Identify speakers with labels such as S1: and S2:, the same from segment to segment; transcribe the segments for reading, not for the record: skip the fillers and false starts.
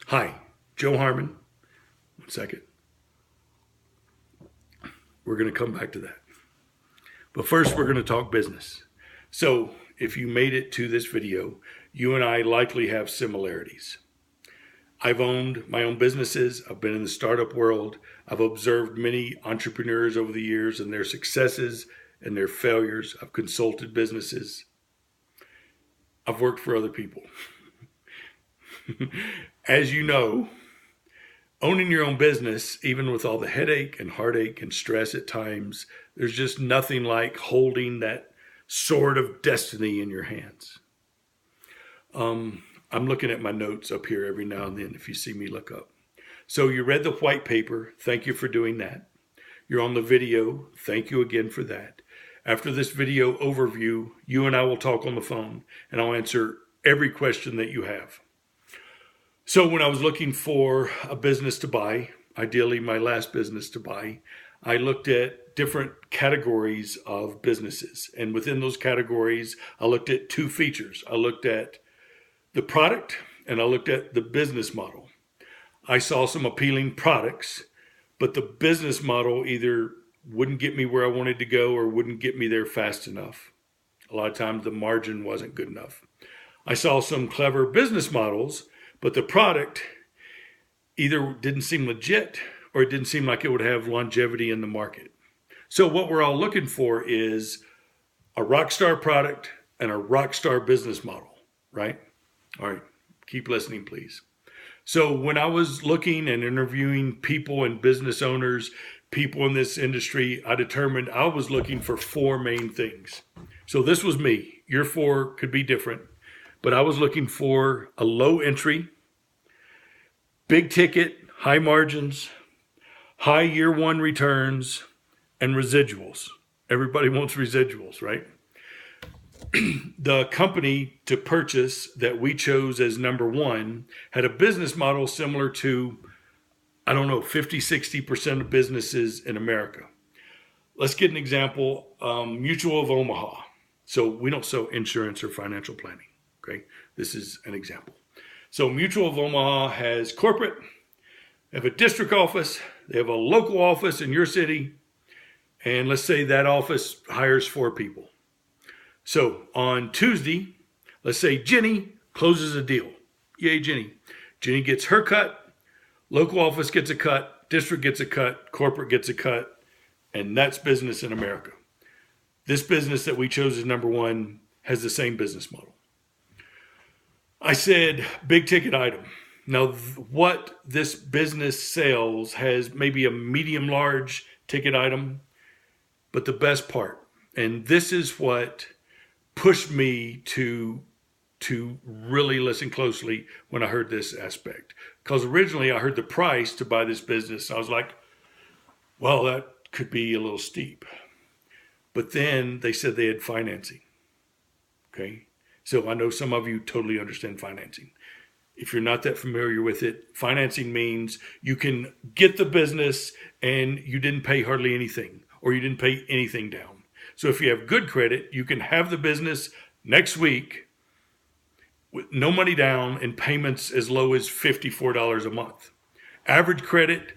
S1: Hi, Joe Harmon. One second. We're going to come back to that. But first, we're going to talk business. So, if you made it to this video, you and I likely have similarities. I've owned my own businesses. I've been in the startup world. I've observed many entrepreneurs over the years and their successes and their failures. I've consulted businesses. I've worked for other people. As you know, owning your own business, even with all the headache and heartache and stress at times, there's just nothing like holding that sword of destiny in your hands. I'm looking at my notes up here every now and then if you see me look up. So you read the white paper. Thank you for doing that. You're on the video. Thank you again for that. After this video overview, you and I will talk on the phone and I'll answer every question that you have. So when I was looking for a business to buy, ideally my last business to buy, I looked at different categories of businesses. And within those categories, I looked at two features. I looked at the product and I looked at the business model. I saw some appealing products, but the business model either wouldn't get me where I wanted to go or wouldn't get me there fast enough. A lot of times the margin wasn't good enough. I saw some clever business models, but the product either didn't seem legit or it didn't seem like it would have longevity in the market. So what we're all looking for is a rock star product and a rock star business model, right? All right, keep listening, please. So when I was looking and interviewing people and business owners, people in this industry, I determined I was looking for four main things. So this was me. Your four could be different, but I was looking for a low entry, big ticket, high margins, high year one returns, and residuals. Everybody wants residuals, right? The company to purchase that we chose as number one had a business model similar to, 50-60% of businesses in America. Let's get an example. Mutual of Omaha. So we don't sell insurance or financial planning. Okay, this is an example. So Mutual of Omaha has corporate, they have a district office, they have a local office in your city, and let's say that office hires 4 people. So on Tuesday, let's say Jenny closes a deal. Yay, Jenny. Jenny gets her cut, local office gets a cut, district gets a cut, corporate gets a cut, and that's business in America. This business that we chose as number one has the same business model. I said big ticket item. Now, what this business sells has maybe a medium large ticket item, but the best part, and this is what pushed me to really listen closely when I heard this aspect. Because originally I heard the price to buy this business. I was like, well, that could be a little steep. But then they said they had financing. Okay. So I know some of you totally understand financing. If you're not that familiar with it, financing means you can get the business and you didn't pay hardly anything or you didn't pay anything down. So if you have good credit, you can have the business next week with no money down and payments as low as $54 a month. Average credit,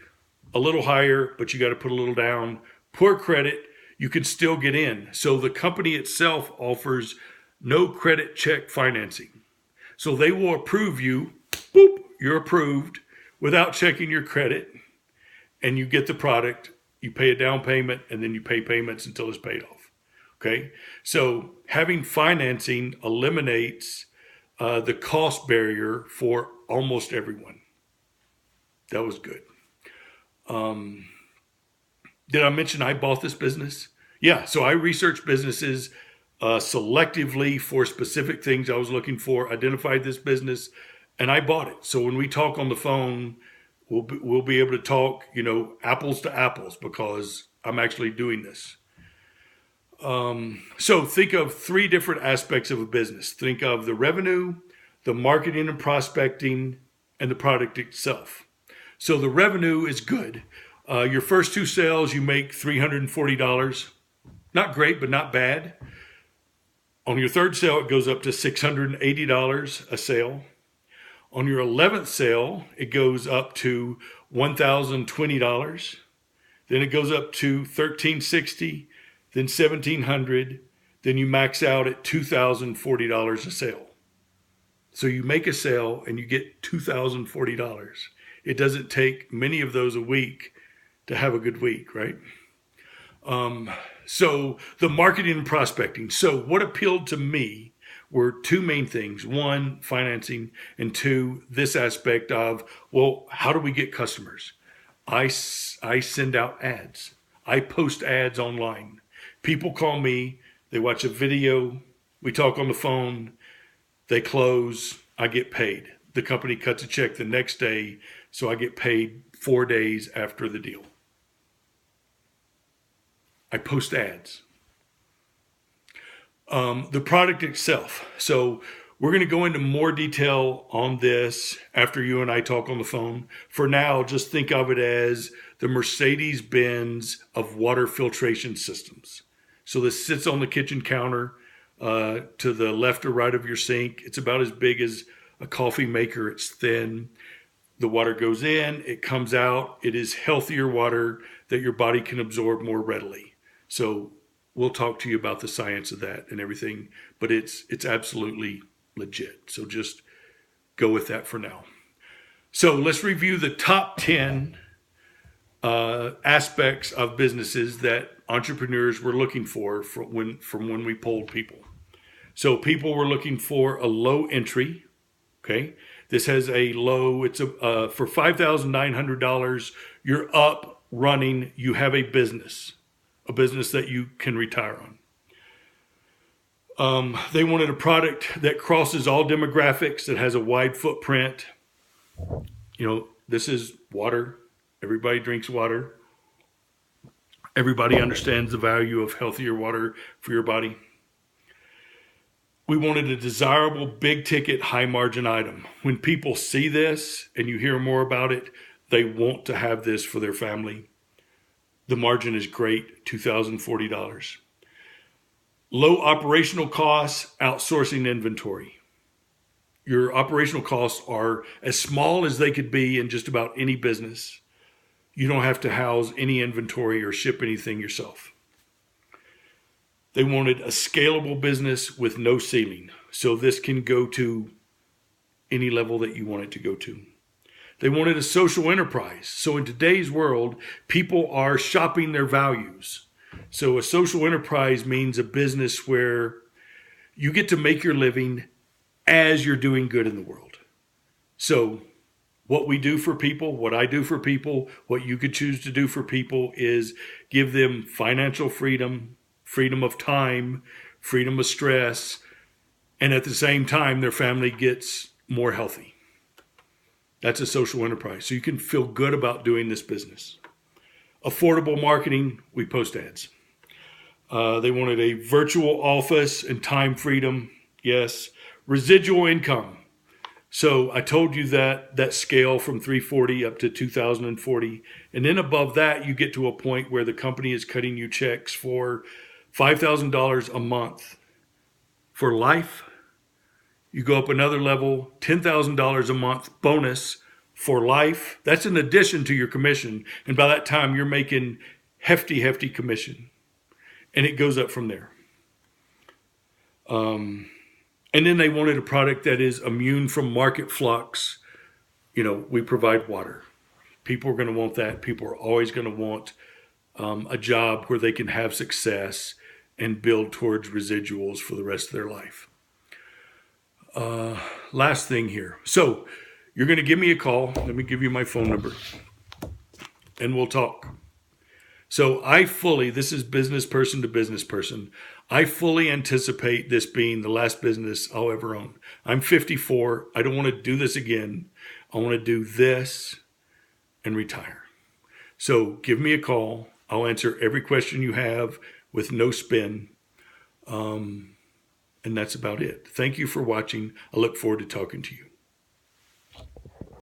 S1: a little higher, but you got to put a little down. Poor credit, you can still get in. So the company itself offers no credit check financing. So they will approve you, boop, you're approved without checking your credit, and you get the product, you pay a down payment, and then you pay payments until it's paid off. Okay, so having financing eliminates the cost barrier for almost everyone. That was good. Did I mention I bought this business? Yeah, so I researched businesses selectively for specific things I was looking for, identified this business, and I bought it. So when we talk on the phone, we'll be able to talk, apples to apples because I'm actually doing this. So think of 3 different aspects of a business. Think of the revenue, the marketing and prospecting, and the product itself. So the revenue is good. Your first 2 sales, you make $340. Not great, but not bad. On your third sale, it goes up to $680 a sale. On your 11th sale, it goes up to $1,020. Then it goes up to $1,360, then $1,700. Then you max out at $2,040 a sale. So you make a sale and you get $2,040. It doesn't take many of those a week to have a good week, right? So the marketing and prospecting. So what appealed to me were two main things. One, financing, and two, this aspect of, well, how do we get customers? I send out ads. I post ads online. People call me, they watch a video, we talk on the phone, they close, I get paid. The company cuts a check the next day, so I get paid 4 days after the deal. I post ads. The product itself. So we're going to go into more detail on this after you and I talk on the phone. For now, just think of it as the Mercedes-Benz of water filtration systems. So this sits on the kitchen counter to the left or right of your sink. It's about as big as a coffee maker. It's thin. The water goes in, it comes out. It is healthier water that your body can absorb more readily. So we'll talk to you about the science of that and everything, but it's absolutely legit. So just go with that for now. So let's review the top 10 aspects of businesses that entrepreneurs were looking for from when we polled people. So people were looking for a low entry. Okay. This has a low, it's for $5,900, you're up, running, you have a business that you can retire on. They wanted a product that crosses all demographics, that has a wide footprint. This is water. Everybody drinks water. Everybody understands the value of healthier water for your body. We wanted a desirable, big ticket, high margin item. When people see this and you hear more about it, they want to have this for their family. The margin is great, $2,040. Low operational costs, outsourcing inventory. Your operational costs are as small as they could be in just about any business. You don't have to house any inventory or ship anything yourself. They wanted a scalable business with no ceiling. So this can go to any level that you want it to go to. They wanted a social enterprise. So in today's world, people are shopping their values. So a social enterprise means a business where you get to make your living as you're doing good in the world. So what we do for people, what I do for people, what you could choose to do for people is give them financial freedom, freedom of time, freedom of stress, and at the same time, their family gets more healthy. That's a social enterprise. So you can feel good about doing this business. Affordable marketing, we post ads. They wanted a virtual office and time freedom. Yes. Residual income. So I told you that scale from 340 up to 2040. And then above that, you get to a point where the company is cutting you checks for $5,000 a month. For life, you go up another level, $10,000 a month bonus for life. That's in addition to your commission. And by that time, you're making hefty commission. And it goes up from there. And then they wanted a product that is immune from market flux. We provide water. People are going to want that. People are always going to want a job where they can have success and build towards residuals for the rest of their life. Last thing here. So you're going to give me a call. Let me give you my phone number and we'll talk. So this is business person to business person. I fully anticipate this being the last business I'll ever own. I'm 54. I don't want to do this again. I want to do this and retire. So give me a call. I'll answer every question you have with no spin. And that's about it. Thank you for watching. I look forward to talking to you.